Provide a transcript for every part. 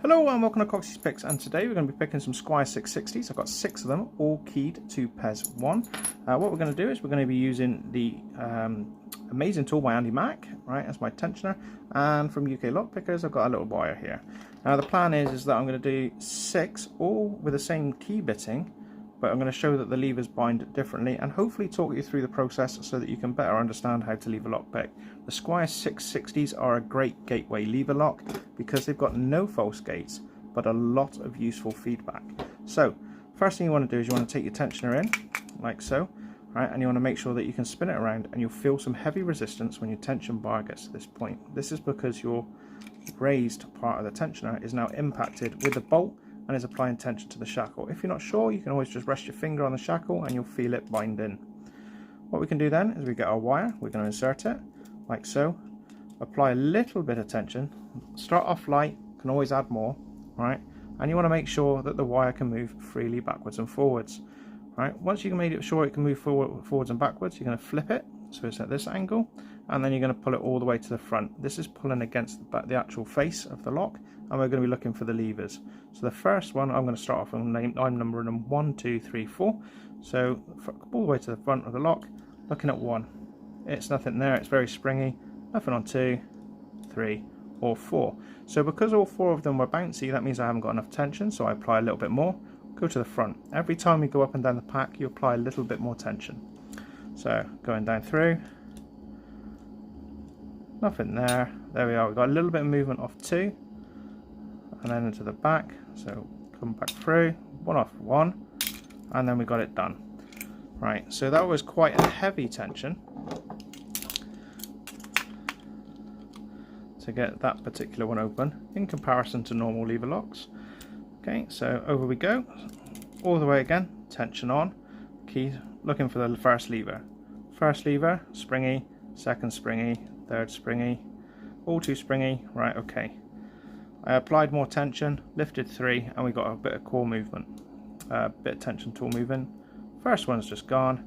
Hello and welcome to Coxie's Picks, and today we're going to be picking some Squire 660s. I've got 6 of them, all keyed to PES 1. What we're going to do is we're going to be using the amazing tool by Andy Mack, right, as my tensioner, and from UK Lock Pickers I've got a little wire here. Now the plan is that I'm going to do 6 all with the same key bitting, but I'm going to show that the levers bind differently and hopefully talk you through the process so that you can better understand how to leave a lockpick. The Squire 660s are a great gateway lever lock because they've got no false gates but a lot of useful feedback. So first thing you want to do is you want to take your tensioner in like so, right, and you want to make sure that you can spin it around, and you'll feel some heavy resistance when your tension bar gets to this point. This is because your raised part of the tensioner is now impacted with the bolt and is applying tension to the shackle. If you're not sure, you can always just rest your finger on the shackle and you'll feel it bind in. What we can do then is we get our wire, we're going to insert it like so, apply a little bit of tension, start off light, can always add more, right, and you want to make sure that the wire can move freely backwards and forwards. Right, once you can make sure it can move forwards and backwards, you're going to flip it so it's at this angle, and then you're going to pull it all the way to the front. This is pulling against the actual face of the lock, and we're going to be looking for the levers. So the first one, I'm going to start off and I'm numbering them 1, 2, 3, 4. So all the way to the front of the lock, looking at 1. It's nothing there, it's very springy. Nothing on 2, 3, or 4. So because all 4 of them were bouncy, that means I haven't got enough tension, so I apply a little bit more. Go to the front. Every time you go up and down the pack, you apply a little bit more tension. So going down through, nothing there. There we are. We've got a little bit of movement off 2, and then into the back. So come back through, 1 off 1, and then we got it done. Right. So that was quite a heavy tension to get that particular one open in comparison to normal lever locks. Okay, so over we go, all the way again, tension on, key, looking for the first lever. First lever, springy, second springy, third springy, all too springy, right, okay. I applied more tension, lifted 3, and we got a bit of core movement, a bit of tension tool moving. First one's just gone,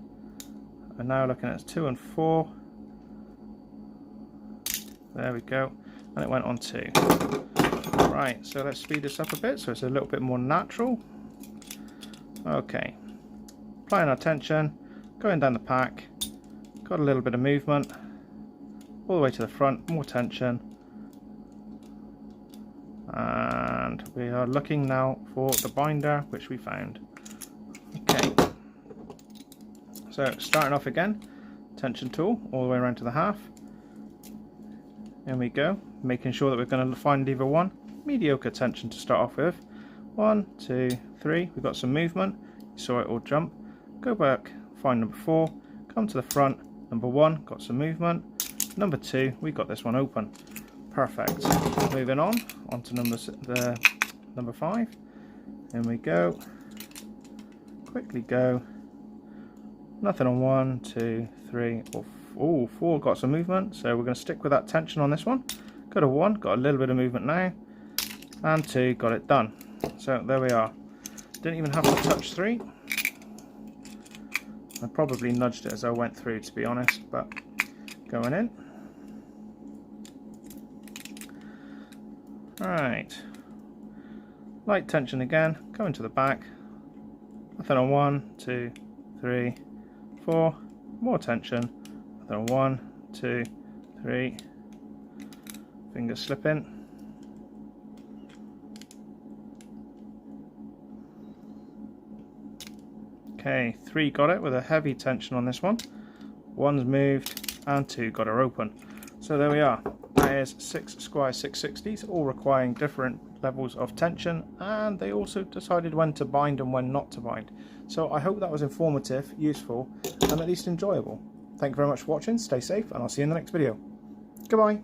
and now looking at 2 and 4, there we go, and it went on 2. Right, so let's speed this up a bit so it's a little bit more natural. Okay, applying our tension, going down the pack, got a little bit of movement, all the way to the front, more tension, and we are looking now for the binder, which we found. Okay, so starting off again, tension tool all the way around to the half. In we go, making sure that we're going to find lever 1. Mediocre tension to start off with. 1, 2, 3. We've got some movement. You saw it all jump. Go back, find number 4. Come to the front. Number 1, got some movement. Number 2, we got this one open. Perfect. Moving on to number 5. In we go. Quickly go. Nothing on 1, 2, 3, or 4. 4 got some movement. So we're going to stick with that tension on this one. Got a 1, got a little bit of movement now. And 2, got it done. So there we are. Didn't even have to touch 3. I probably nudged it as I went through, to be honest, but going in. Right. Light tension again, going to the back. Nothing on 1, 2, 3, 4. More tension. Nothing on 1, 2, 3. Fingers slipping. Okay, 3 got it with a heavy tension on this one. 1's moved, and 2 got her open. So there we are. That is 6 Squire 660s, all requiring different levels of tension, and they also decided when to bind and when not to bind. So I hope that was informative, useful, and at least enjoyable. Thank you very much for watching, stay safe, and I'll see you in the next video. Goodbye.